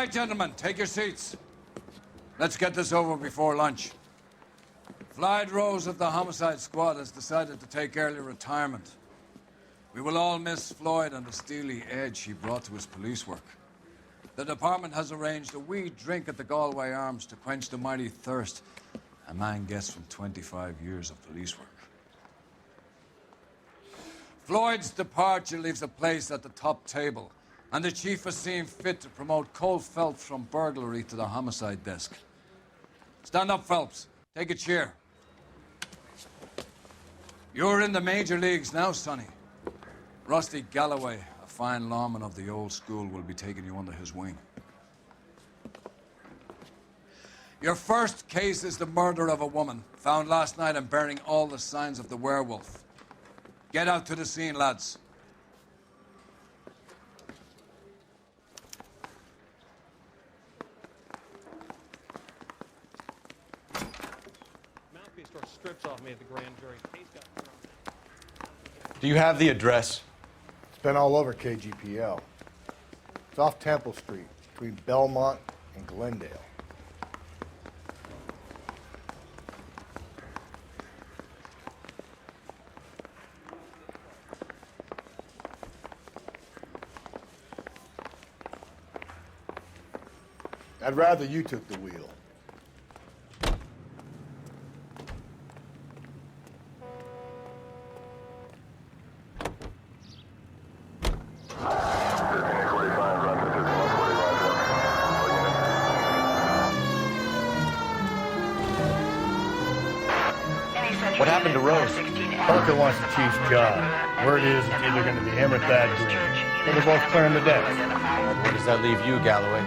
right, gentlemen, take your seats. Let's get this over before lunch. Floyd Rose of the Homicide Squad has decided to take early retirement. We will all miss Floyd and the steely edge he brought to his police work. The department has arranged a wee drink at the Galway Arms to quench the mighty thirst a man gets from 25 years of police work. Floyd's departure leaves a place at the top table, and the chief has seen fit to promote Cole Phelps from burglary to the homicide desk. Stand up, Phelps. Take a chair. You're in the major leagues now, Sonny. Rusty Galloway, a fine lawman of the old school, will be taking you under his wing. Your first case is the murder of a woman, found last night and bearing all the signs of the werewolf. Get out to the scene, lads. Mouthpiece tore strips off me at the grand jury. Case got thrown. Do you have the address? It's been all over KGPL. It's off Temple Street, between Belmont and Glendale. I'd rather you took the wheel. What happened to Rose? Parker wants the chief's job. Word is it's either going to be him or Thad Green. So they're both clearing the decks. Where does that leave you, Galloway?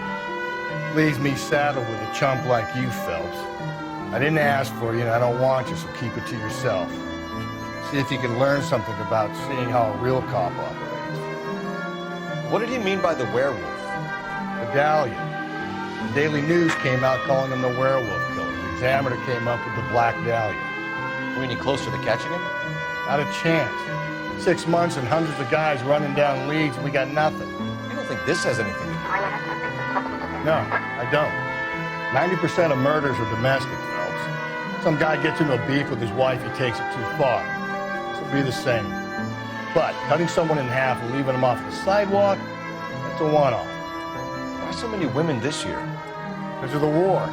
Leaves me saddled with a chump like you, Phelps. I didn't ask for you, and I don't want you, so keep it to yourself. See if you can learn something about seeing how a real cop operates. What did he mean by the werewolf? Medallion. The Daily News came out calling him the werewolf killer. The Examiner came up with the Black Dahlia. Were you any closer to catching him? Not a chance. 6 months and hundreds of guys running down leads, and we got nothing. You don't think this has anything to do with it? No, I don't. 90% of murders are domestic, Phelps. Some guy gets into a beef with his wife, he takes it too far. This will be the same. But cutting someone in half and leaving them off the sidewalk, that's a one-off. Why so many women this year? Because of the war.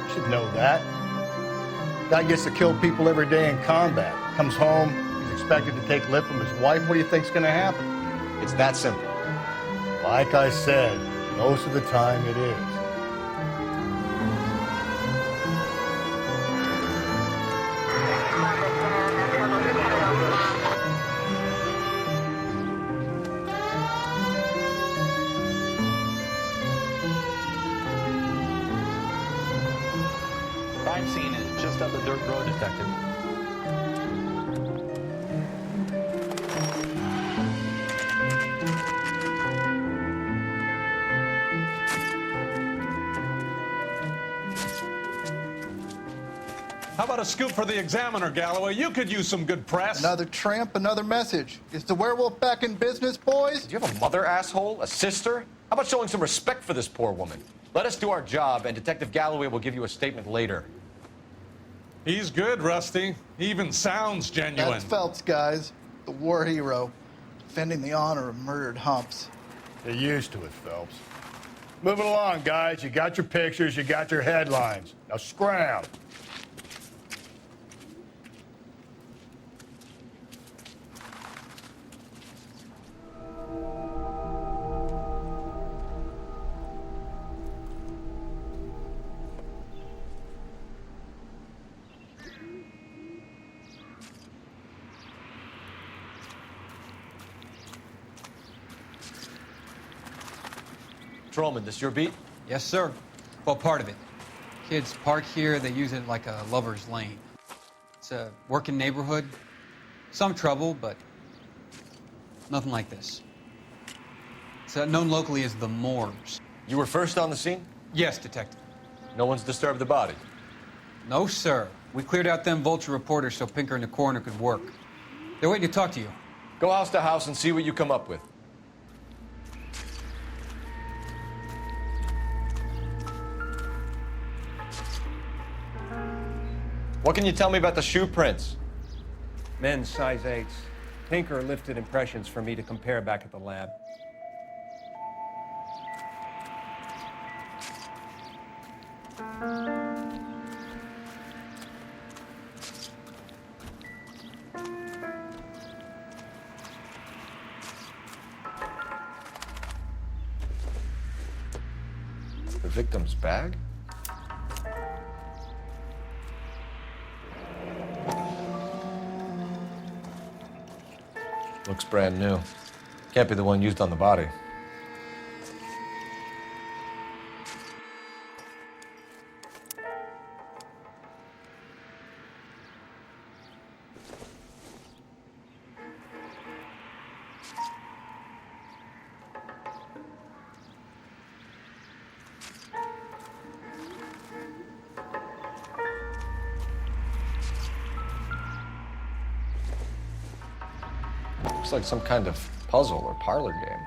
You should know that. Guy gets to kill people every day in combat. Comes home, he's expected to take lip from his wife. What do you think's going to happen? It's that simple. Like I said, most of the time it is. Crime scene is just up the dirt road, Detective. How about a scoop for the Examiner, Galloway? You could use some good press. Another tramp, another message. Is the werewolf back in business, boys? Do you have a mother, asshole? A sister? How about showing some respect for this poor woman? Let us do our job, and Detective Galloway will give you a statement later. He's good, Rusty. He even sounds genuine. That's Phelps, guys. The war hero. Defending the honor of murdered humps. They're used to it, Phelps. Moving along, guys. You got your pictures, you got your headlines. Now scram. Patrolman, this your beat? Yes, sir. Well, part of it. Kids park here, they use it like a lover's lane. It's a working neighborhood. Some trouble, but nothing like this. It's known locally as the Moors. You were first on the scene? Yes, Detective. No one's disturbed the body? No, sir. We cleared out them vulture reporters so Pinker and the coroner could work. They're waiting to talk to you. Go house to house and see what you come up with. What can you tell me about the shoe prints? Men's size 8s. Tinker lifted impressions for me to compare back at the lab. The victim's bag? Looks brand new. Can't be the one used on the body. Looks like some kind of puzzle or parlor game.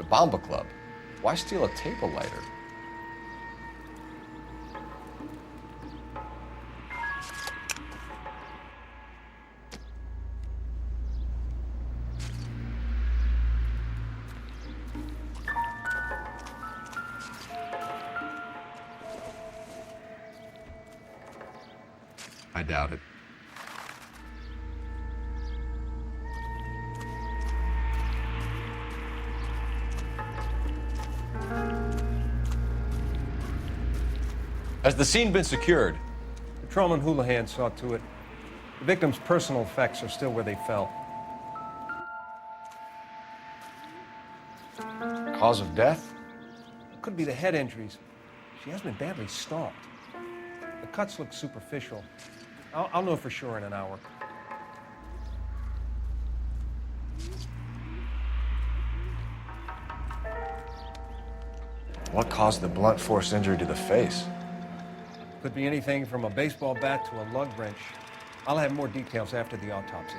Bomba Club. Why steal a table lighter? I doubt it. Has the scene been secured? Patrolman Houlihan saw to it. The victim's personal effects are still where they fell. Cause of death? It could be the head injuries. She has been badly stalked. The cuts look superficial. I'll know for sure in an hour. What caused the blunt force injury to the face? Could be anything from a baseball bat to a lug wrench. I'll have more details after the autopsy.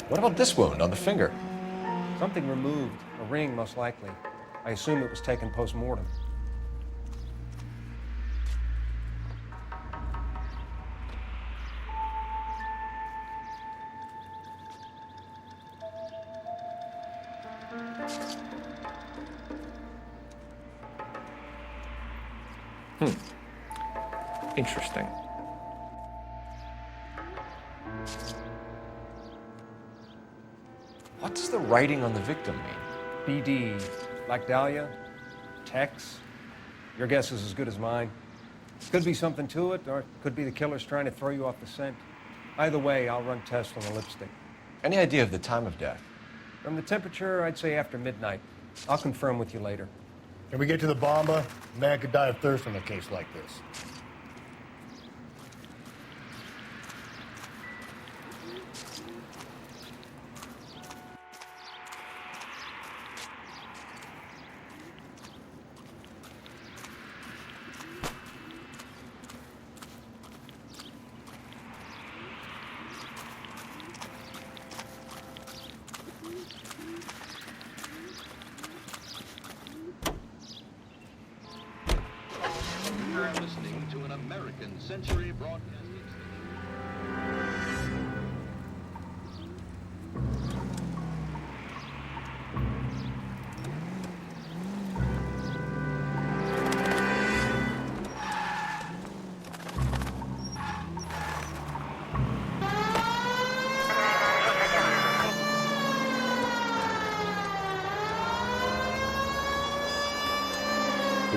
What about this wound on the finger? Something removed, a ring most likely. I assume it was taken post-mortem. Interesting. What does the writing on the victim mean? BD, Black Dahlia, Tex. Your guess is as good as mine. Could be something to it, or it could be the killer's trying to throw you off the scent. Either way, I'll run tests on the lipstick. Any idea of the time of death? From the temperature, I'd say after midnight. I'll confirm with you later. Can we get to the bomba? A man could die of thirst in a case like this. You're listening to an American Century Broadcasting Station.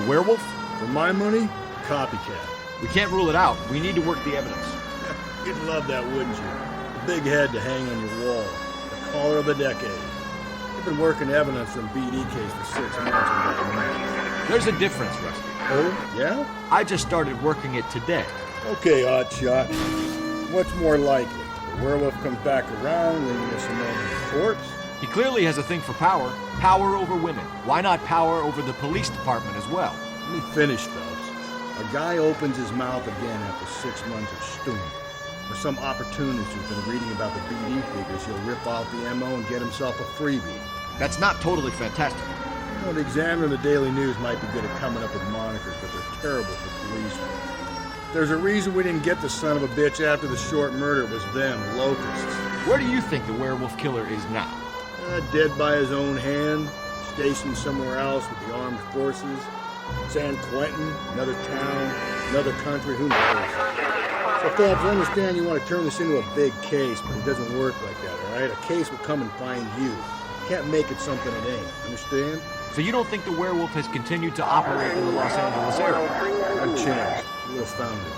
The werewolf? For my money, copycat. We can't rule it out. We need to work the evidence. You'd love that, wouldn't you? The big head to hang on your wall. The caller of the decade. You've been working evidence from BD case for 6 months with that man. There's a difference, Rusty. Oh, yeah? I just started working it today. Okay, Oddshot. What's more likely? The werewolf comes back around, leaving us a man in the corpse? He clearly has a thing for power. Power over women. Why not power over the police department as well? Let me finish, Phelps. A guy opens his mouth again after 6 months of stewing. For some opportunist who's been reading about the BD figures, he'll rip off the MO and get himself a freebie. That's not totally fantastic. You know, the Examiner and the Daily News might be good at coming up with monikers, but they're terrible for policemen. There's a reason we didn't get the son of a bitch after the short murder. It was them, locusts. Where do you think the werewolf killer is now? Dead by his own hand, stationed somewhere else with the armed forces. San Quentin, another town, another country, who knows? So, Phelps, I understand you want to turn this into a big case, but it doesn't work like that, all right? A case will come and find you. You can't make it something it ain't, understand? So you don't think the werewolf has continued to operate in the Los Angeles area? Unchanged. You will have found it.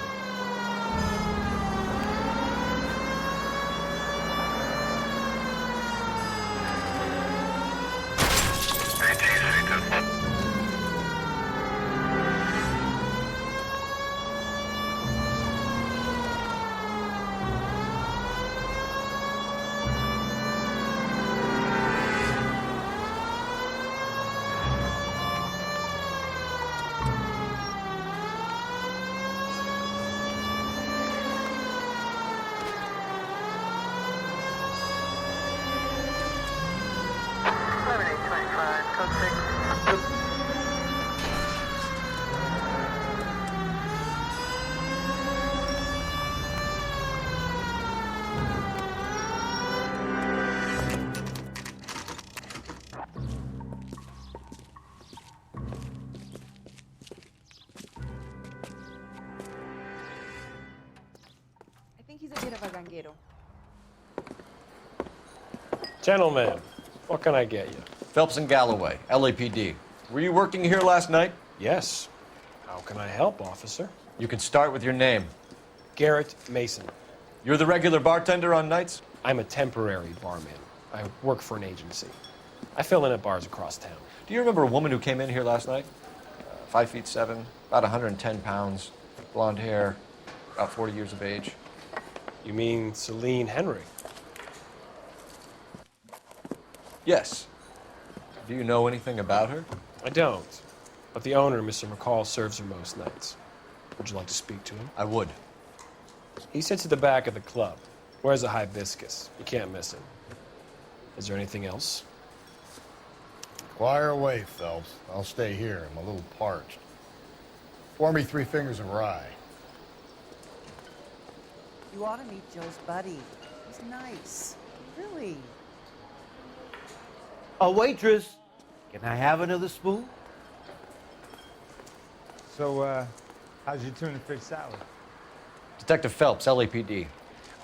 I think he's a bit of a ganguero. Gentlemen, what can I get you? Phelps and Galloway, LAPD. Were you working here last night? Yes. How can I help, officer? You can start with your name. Garrett Mason. You're the regular bartender on nights? I'm a temporary barman. I work for an agency. I fill in at bars across town. Do you remember a woman who came in here last night? 5'7", about 110 pounds, blonde hair, about 40 years of age. You mean Celine Henry? Yes. Do you know anything about her? I don't. But the owner, Mr. McCall, serves her most nights. Would you like to speak to him? I would. He sits at the back of the club. Wears a hibiscus. You can't miss him. Is there anything else? Fire away, Phelps. I'll stay here. I'm a little parched. Pour me 3 fingers of rye. You ought to meet Joe's buddy. He's nice. Really. A waitress. Can I have another spoon? So, how's your tuna fish salad? Detective Phelps, LAPD.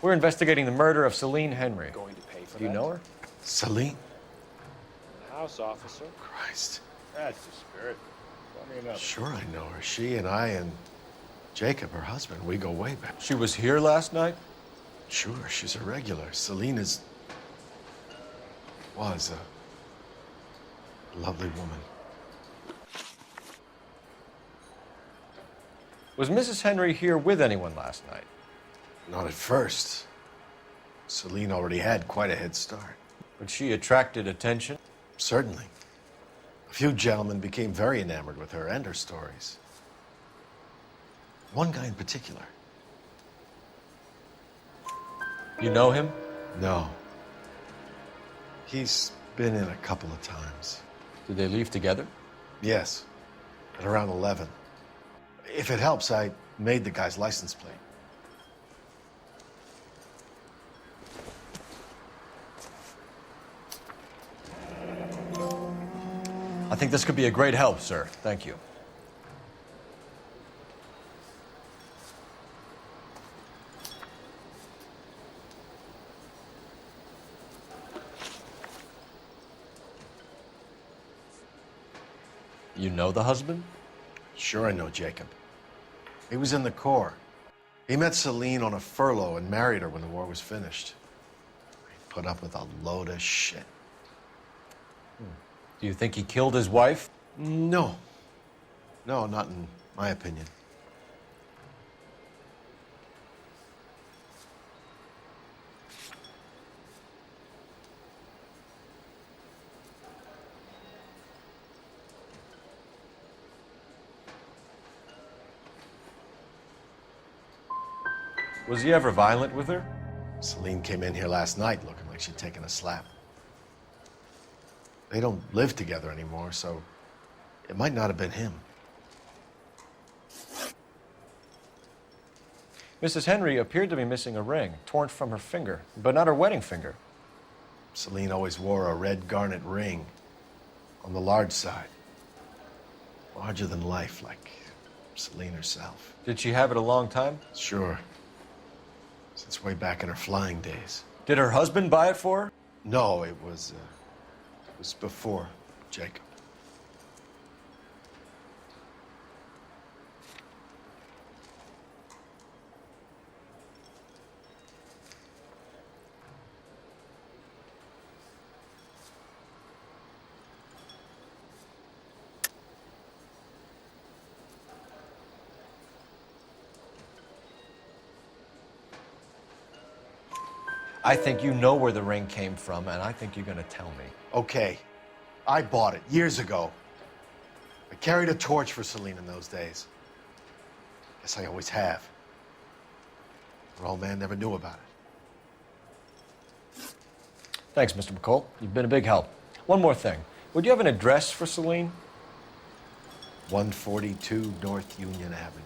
We're investigating the murder of Celine Henry. Going to pay for Do you that? know her? Celine? House officer. Christ. That's the spirit. Let me know. Sure I know her. She and I and Jacob, her husband, we go way back. She was here last night? Sure, she's a regular. Celine was a lovely woman. Was Mrs. Henry here with anyone last night? Not at first. Celine already had quite a head start. But she attracted attention? Certainly. A few gentlemen became very enamored with her and her stories. One guy in particular. You know him? No. He's been in a couple of times. Did they leave together? Yes. At around 11. If it helps, I made the guy's license plate. I think this could be a great help, sir. Thank you. You know the husband? Sure, I know Jacob. He was in the Corps. He met Celine on a furlough and married her when the war was finished. He put up with a load of shit. Do you think he killed his wife? No. No, not in my opinion. Was he ever violent with her? Celine came in here last night looking like she'd taken a slap. They don't live together anymore, so it might not have been him. Mrs. Henry appeared to be missing a ring, torn from her finger, but not her wedding finger. Celine always wore a red garnet ring on the large side. Larger than life, like Celine herself. Did she have it a long time? Sure. Since way back in her flying days. Did her husband buy it for her? No, it was before Jacob. I think you know where the ring came from, and I think you're gonna tell me. Okay. I bought it years ago. I carried a torch for Celine in those days. Guess I always have. Her old man never knew about it. Thanks, Mr. McCall. You've been a big help. One more thing. Would you have an address for Celine? 142 North Union Avenue.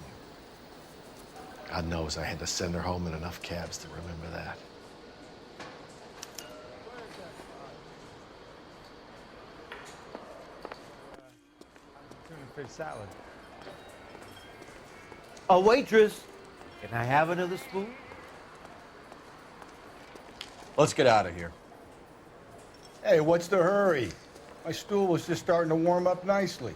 God knows I had to send her home in enough cabs to remember that. Fish salad. A waitress, can I have another spoon? Let's get out of here. Hey, what's the hurry? My stool was just starting to warm up nicely.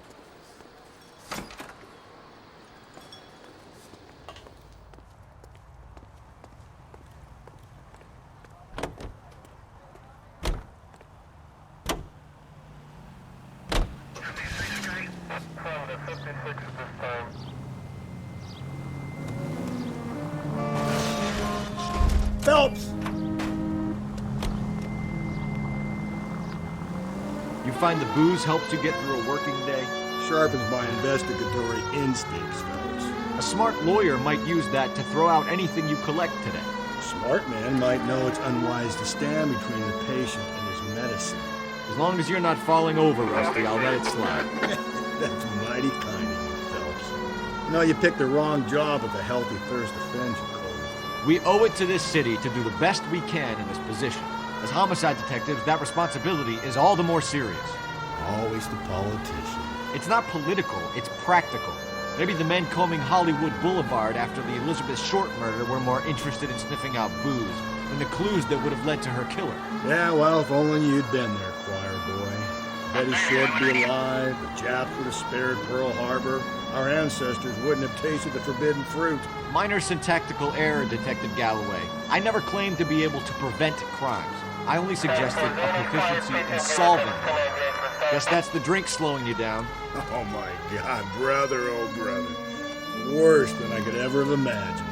Phelps! You find the booze helps you get through a working day? Sharpens my investigatory instincts, Phelps. A smart lawyer might use that to throw out anything you collect today. A smart man might know it's unwise to stand between the patient and his medicine. As long as you're not falling over, Rusty, I'll let it slide. That's mighty kind of you, Phelps. You know, you picked the wrong job if a healthy thirst offends you, Cole. We owe it to this city to do the best we can in this position. As homicide detectives, that responsibility is all the more serious. Always the politician. It's not political, it's practical. Maybe the men combing Hollywood Boulevard after the Elizabeth Short murder were more interested in sniffing out booze than the clues that would have led to her killer. Yeah, well, if only you'd been there, choir boy. Betty Short would be alive, the Japs would have spared Pearl Harbor, our ancestors wouldn't have tasted the forbidden fruit. Minor syntactical error, Detective Galloway. I never claimed to be able to prevent crimes. I only suggested a proficiency in solving them. Guess that's the drink slowing you down. Oh my God, brother, oh brother. Worse than I could ever have imagined.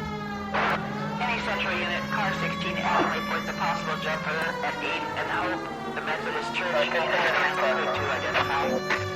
Any Central Unit, car 16L reports a possible jumper at 8th and Hope. The Methodist Church has been to identify.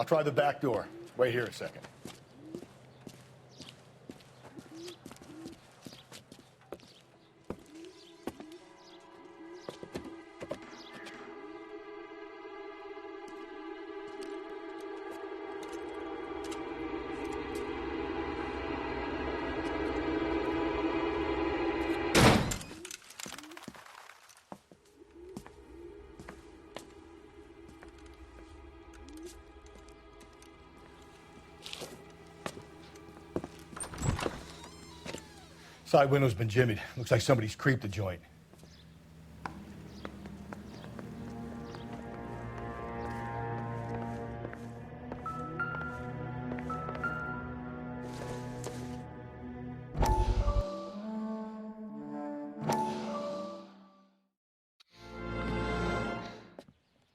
I'll try the back door. Wait here a second. Side window's been jimmied. Looks like somebody's creeped the joint.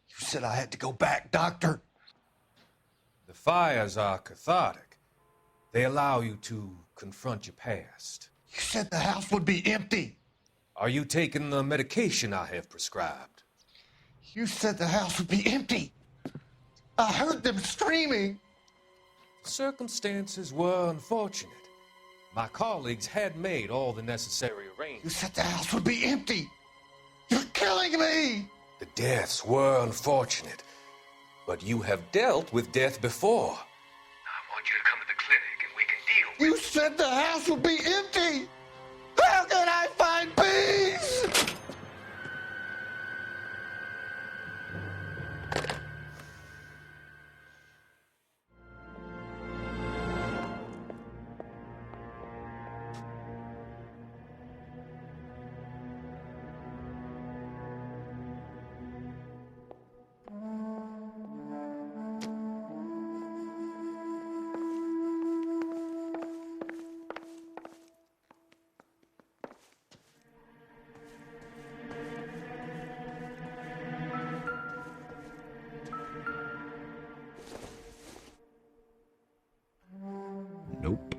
You said I had to go back, Doctor. The fires are cathartic. They allow you to confront your past. You said the house would be empty. Are you taking the medication I have prescribed? You said the house would be empty. I heard them screaming. Circumstances were unfortunate. My colleagues had made all the necessary arrangements. You said the house would be empty. You're killing me. The deaths were unfortunate, but you have dealt with death before. I want you to come to the clinic and we can deal with it. You said the house would be empty. How can I find peace? Nope.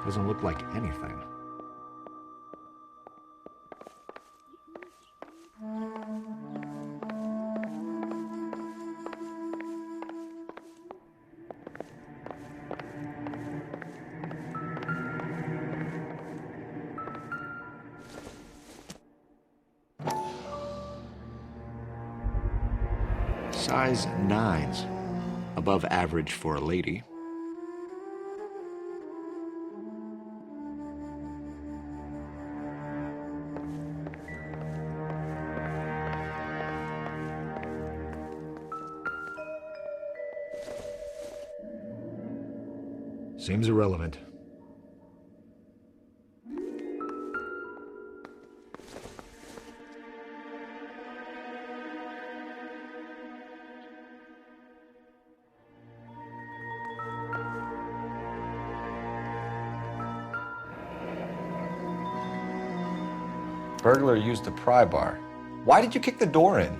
Doesn't look like anything. Size 9s, above average for a lady. Seems irrelevant. Burglar used the pry bar. Why did you kick the door in?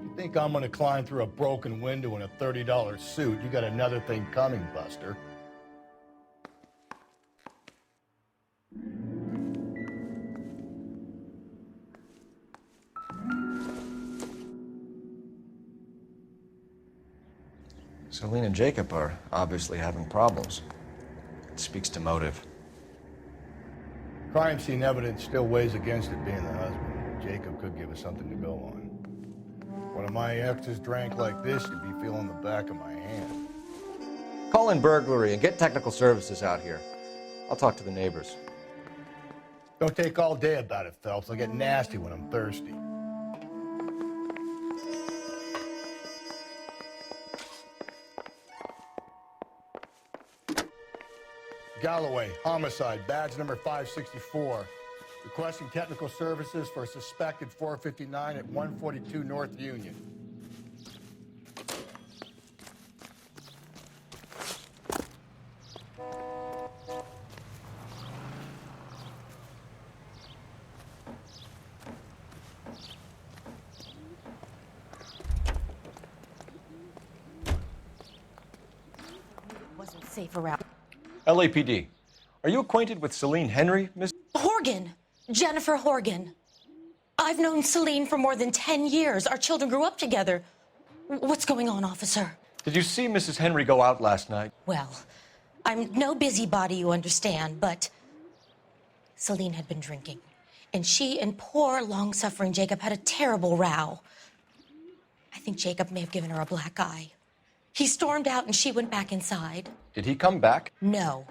You think I'm gonna climb through a broken window in a $30 suit? You got another thing coming, Buster. Celine and Jacob are obviously having problems. It speaks to motive. Crime scene evidence still weighs against it being the husband. Jacob could give us something to go on. One of my exes drank like this, you'd be feeling the back of my hand. Call in burglary and get technical services out here. I'll talk to the neighbors. Don't take all day about it, Phelps. I'll get nasty when I'm thirsty. Galloway, homicide, badge number 564. Requesting technical services for a suspected 459 at 142 North Union. safe around. LAPD. Are you acquainted with Celine Henry, Miss? Horgan. Jennifer Horgan. I've known Celine for more than 10 years. Our children grew up together. What's going on, officer? Did you see Mrs. Henry go out last night? Well, I'm no busybody, you understand, but Celine had been drinking. And she and poor, long-suffering Jacob had a terrible row. I think Jacob may have given her a black eye. He stormed out and she went back inside. Did he come back? No.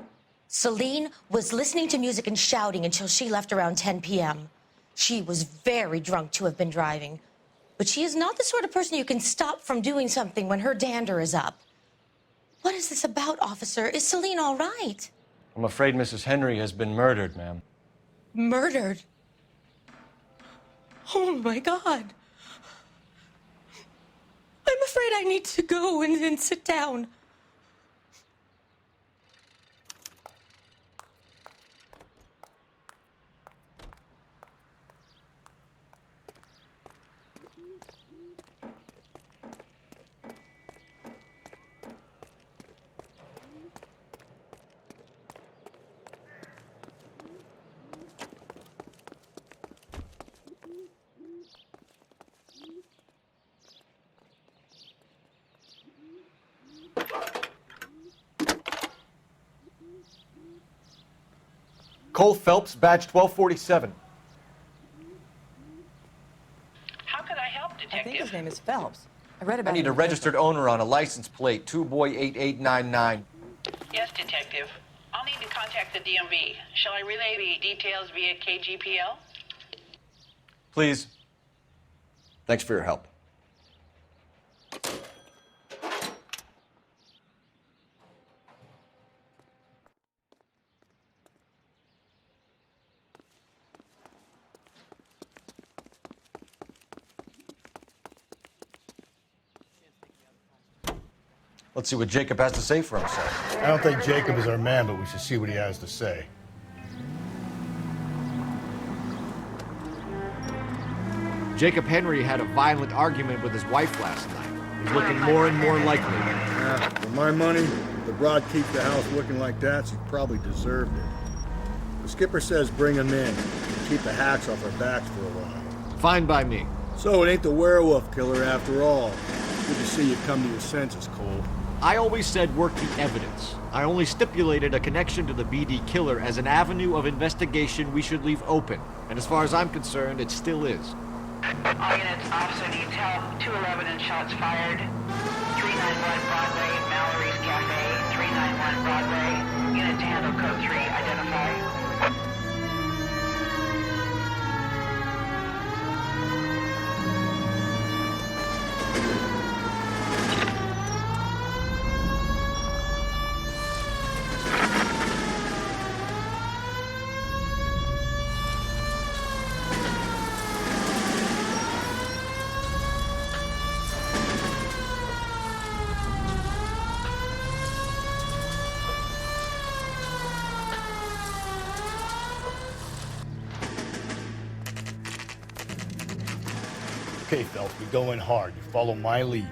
Celine was listening to music and shouting until she left around 10 p.m. She was very drunk to have been driving. But she is not the sort of person you can stop from doing something when her dander is up. What is this about, officer? Is Celine all right? I'm afraid Mrs. Henry has been murdered, ma'am. Murdered? Oh, my God. I'm afraid I need to go and sit down. Cole Phelps, badge 1247. How can I help, I Detective? think his name is Phelps. I read about I need him a in the registered owner on a license plate, 2boy8899. Yes, Detective. I'll need to contact the DMV. Shall I relay the details via KGPL? Please. Thanks for your help. Let's see what Jacob has to say for himself. I don't think Jacob is our man, but we should see what he has to say. Jacob Henry had a violent argument with his wife last night. He's looking more and more likely. Yeah, for my money, if the broad keeps the house looking like that, she probably deserved it. The skipper says bring him in and keep the hacks off our backs for a while. Fine by me. So it ain't the werewolf killer after all. Good to see you come to your senses, Cole. I always said work the evidence. I only stipulated a connection to the BD killer as an avenue of investigation we should leave open. And as far as I'm concerned, it still is. All units, officer needs help. 211 and shots fired. 391 Broadway, Mallory's Cafe. 391 Broadway. Unit to handle code 3. Identify. Okay, Phelps, we go in hard. You follow my lead.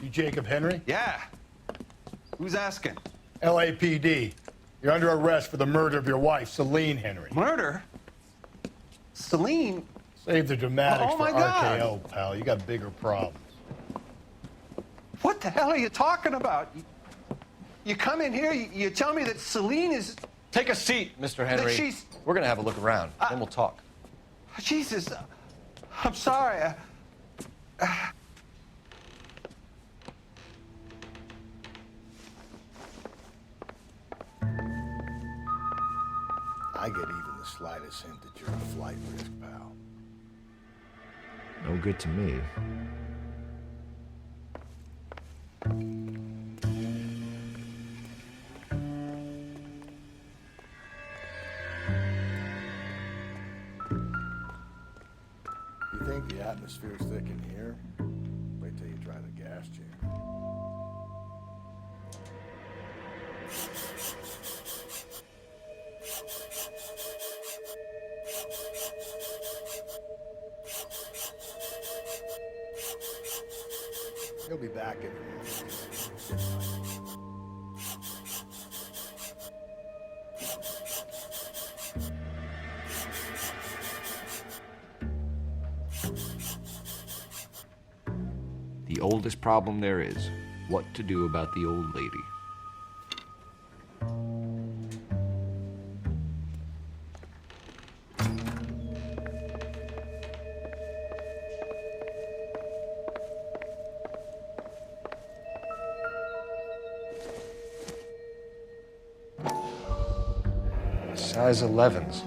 You Jacob Henry? Yeah. Who's asking? LAPD. You're under arrest for the murder of your wife, Celine Henry. Murder? Celine? Save the dramatics Oh, for my God. RKO, pal. You got bigger problems. What the hell are you talking about? You come in here, you tell me that Celine is... Take a seat, Mr. Henry. That she's... We're going to have a look around, then we'll talk. Jesus, I'm sorry. I get even the slightest hint that you're a flight risk, pal. No good to me. You think the atmosphere's thick in here? Wait till you try the gas chamber. He'll be back in a minute. The oldest problem there is, what to do about the old lady. Size 11s.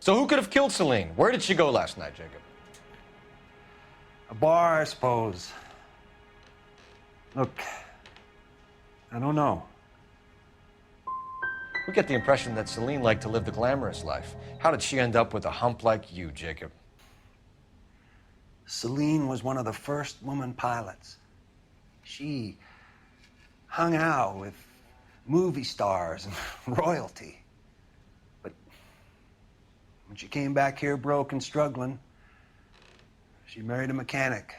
So who could have killed Celine? Where did she go last night, Jacob? A bar, I suppose. Look, I don't know. We get the impression that Celine liked to live the glamorous life. How did she end up with a hump like you, Jacob? Celine was one of the first woman pilots. She hung out with movie stars and royalty. But when she came back here broke and struggling, she married a mechanic.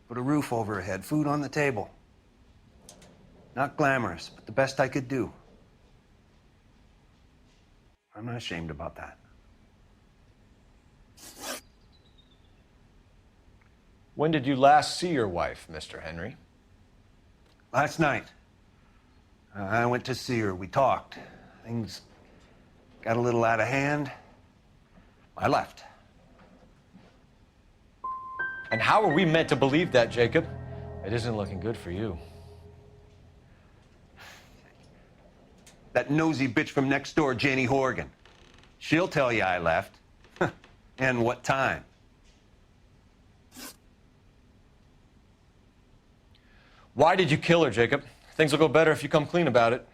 Put a roof over her head, food on the table. Not glamorous, but the best I could do. I'm not ashamed about that. When did you last see your wife, Mr. Henry? Last night. I went to see her. We talked. Things got a little out of hand. I left. And how are we meant to believe that, Jacob? It isn't looking good for you. That nosy bitch from next door, Janie Horgan. She'll tell you I left. And what time. Why did you kill her, Jacob? Things will go better if you come clean about it.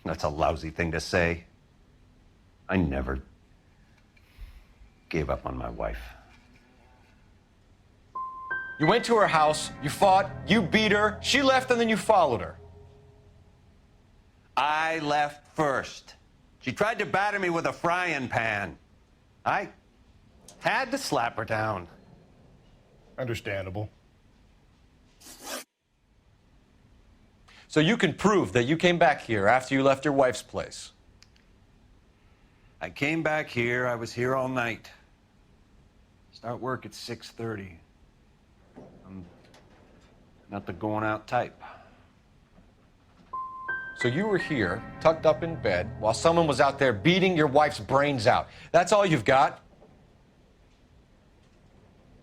That's a lousy thing to say. I never gave up on my wife. You went to her house, you fought, you beat her, she left, and then you followed her. I left first. She tried to batter me with a frying pan. I had to slap her down. Understandable. So you can prove that you came back here after you left your wife's place. I came back here. I was here all night. Start work at 6:30. I'm not the going out type. So you were here, tucked up in bed, while someone was out there beating your wife's brains out. That's all you've got?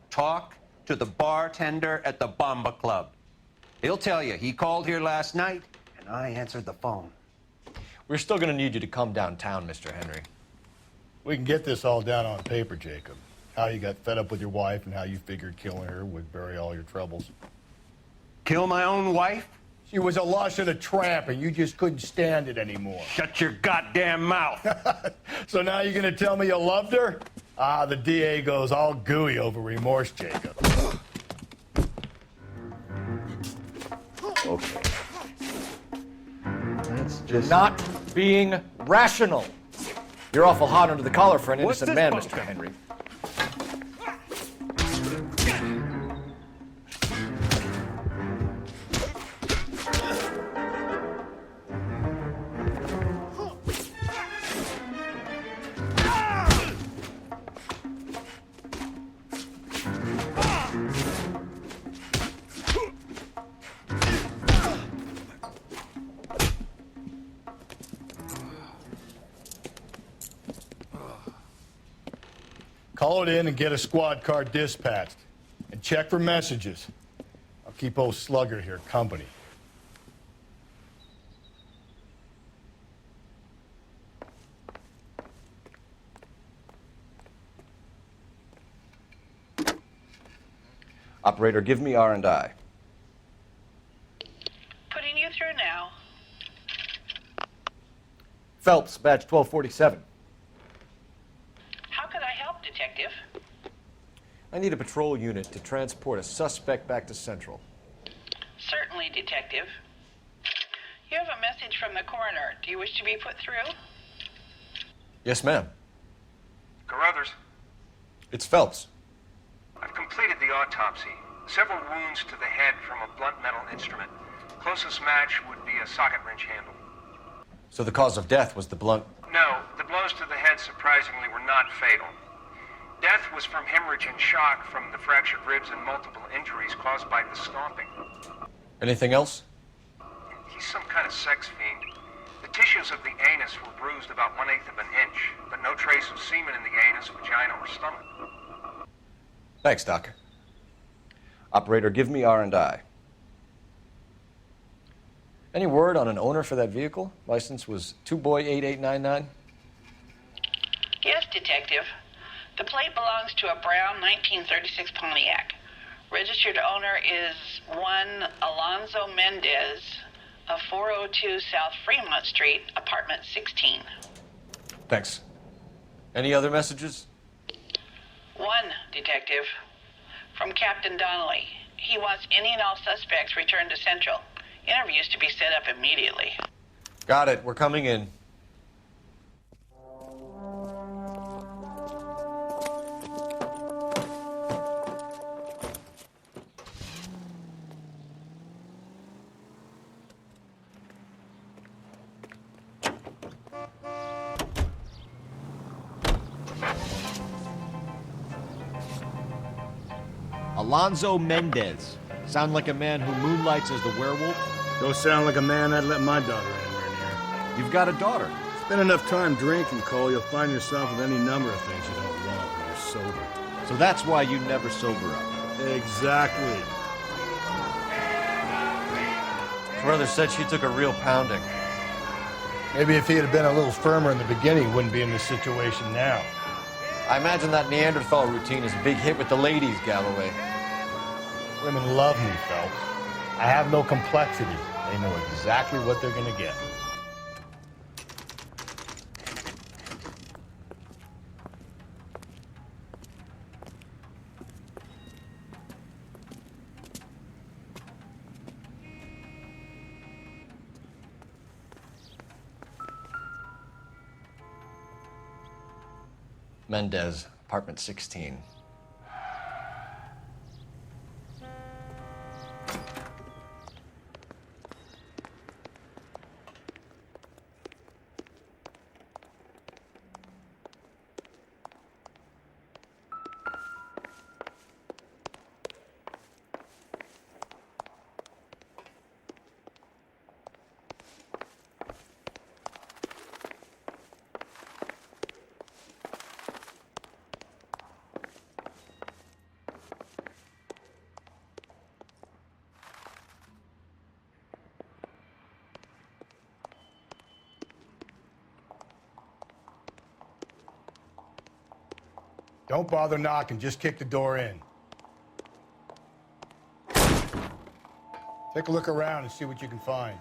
Talk to the bartender at the Bomba Club. He'll tell you he called here last night, and I answered the phone. We're still going to need you to come downtown, Mr. Henry. We can get this all down on paper, Jacob. How you got fed up with your wife and how you figured killing her would bury all your troubles. Kill my own wife? She was a lush and a tramp, and you just couldn't stand it anymore. Shut your goddamn mouth. So now you're gonna tell me you loved her? Ah, the DA goes all gooey over remorse, Jacob. Okay. That's You're just... not being rational. You're awful hot under the collar for an What's innocent this man, bullshit? Mr. Henry. Call it in and get a squad car dispatched. And check for messages. I'll keep old Slugger here company. Operator, give me R&I. Putting you through now. Phelps, badge 1247. How could I help, Detective? I need a patrol unit to transport a suspect back to Central. Certainly, Detective. You have a message from the coroner. Do you wish to be put through? Yes, ma'am. Carruthers, It's Phelps. I've completed the autopsy. Several wounds to the head from a blunt metal instrument. Closest match would be a socket wrench handle. So the cause of death was the blunt... No, the blows to the head surprisingly were not fatal. Death was from hemorrhage and shock from the fractured ribs and multiple injuries caused by the stomping. Anything else? He's some kind of sex fiend. The tissues of the anus were bruised about 1/8 of an inch, but no trace of semen in the anus, vagina, or stomach. Thanks, Doc. Operator, give me R&I. Any word on an owner for that vehicle? License was 2boy8899. Yes, Detective. The plate belongs to a brown 1936 Pontiac. Registered owner is one Alonzo Mendez of 402 South Fremont Street, apartment 16. Thanks. Any other messages? One, Detective. From Captain Donnelly. He wants any and all suspects returned to Central. Interviews to be set up immediately. Got it. We're coming in. Alonzo Mendez. Sound like a man who moonlights as the werewolf? Don't sound like a man I'd let my daughter anywhere near. You've got a daughter. Spend enough time drinking, Cole, you'll find yourself with any number of things you don't want when you're sober. So that's why you never sober up. Exactly. Brother said she took a real pounding. Maybe if he had been a little firmer in the beginning, he wouldn't be in this situation now. I imagine that Neanderthal routine is a big hit with the ladies, Galloway. Women love me, Phelps. I have no complexity. They know exactly what they're gonna get. Mendez, apartment 16. Don't bother knocking, just kick the door in. Take a look around and see what you can find.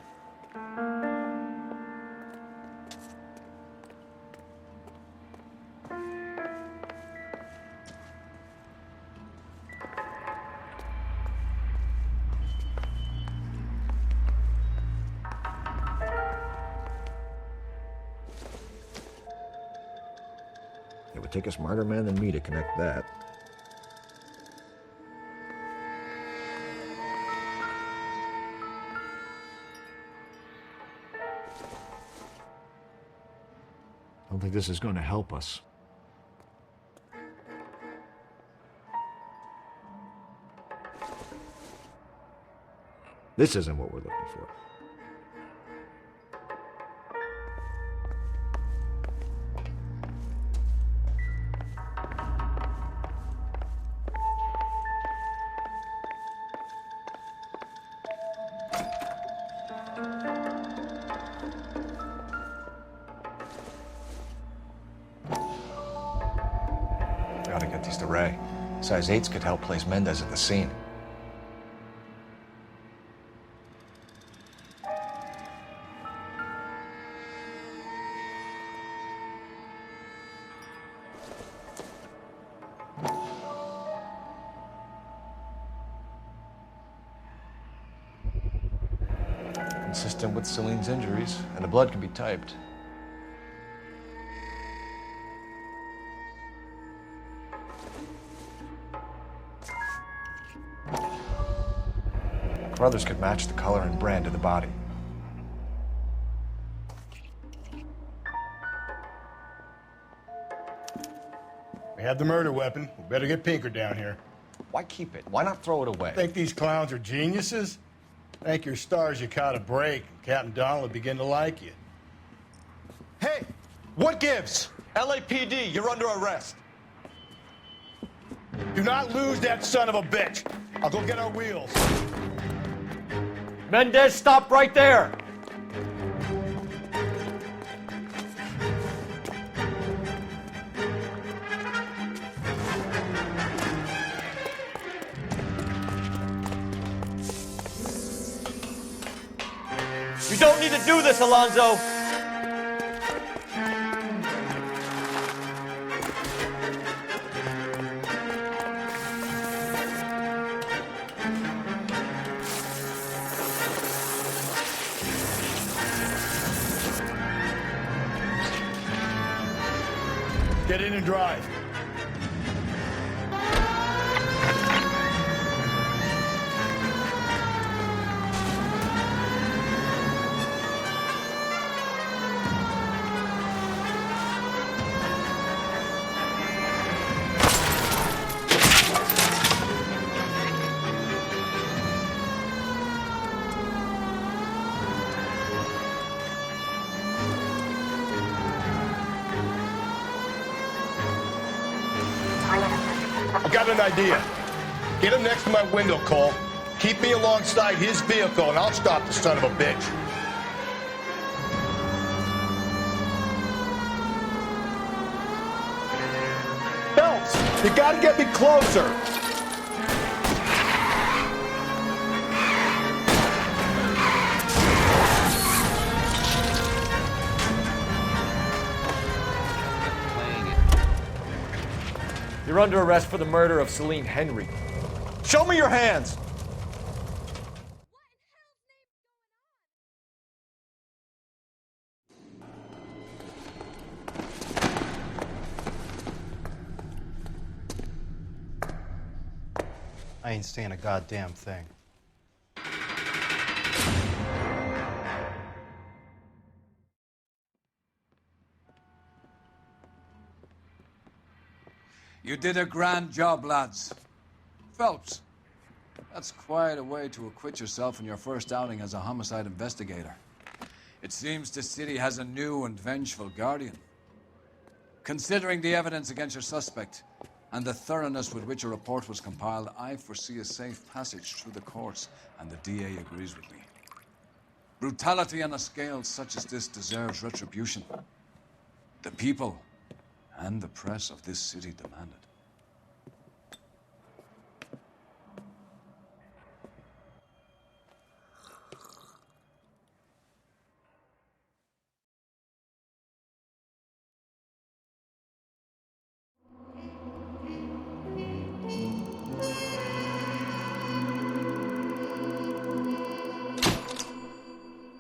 It would take a smarter man than me to connect that. I don't think this is going to help us. This isn't what we're looking for. against the ray. Size 8s could help place Mendez at the scene. Consistent with Celine's injuries, and the blood can be typed. Brothers could match the color and brand of the body. We have the murder weapon. We better get Pinker down here. Why keep it? Why not throw it away? Think these clowns are geniuses? Thank your stars you caught a break. Captain Donald will begin to like you. Hey, what gives? LAPD, you're under arrest. Do not lose that son of a bitch. I'll go get our wheels. Mendez, stop right there! You don't need to do this, Alonzo! Get in and drive. I got an idea. Get him next to my window, Cole. Keep me alongside his vehicle, and I'll stop the son of a bitch. Phelps, you gotta get me closer. You're under arrest for the murder of Celine Henry. Show me your hands! I ain't saying a goddamn thing. You did a grand job, lads. Phelps, that's quite a way to acquit yourself in your first outing as a homicide investigator. It seems the city has a new and vengeful guardian. Considering the evidence against your suspect and the thoroughness with which a report was compiled, I foresee a safe passage through the courts, and the DA agrees with me. Brutality on a scale such as this deserves retribution. The people and the press of this city demand it.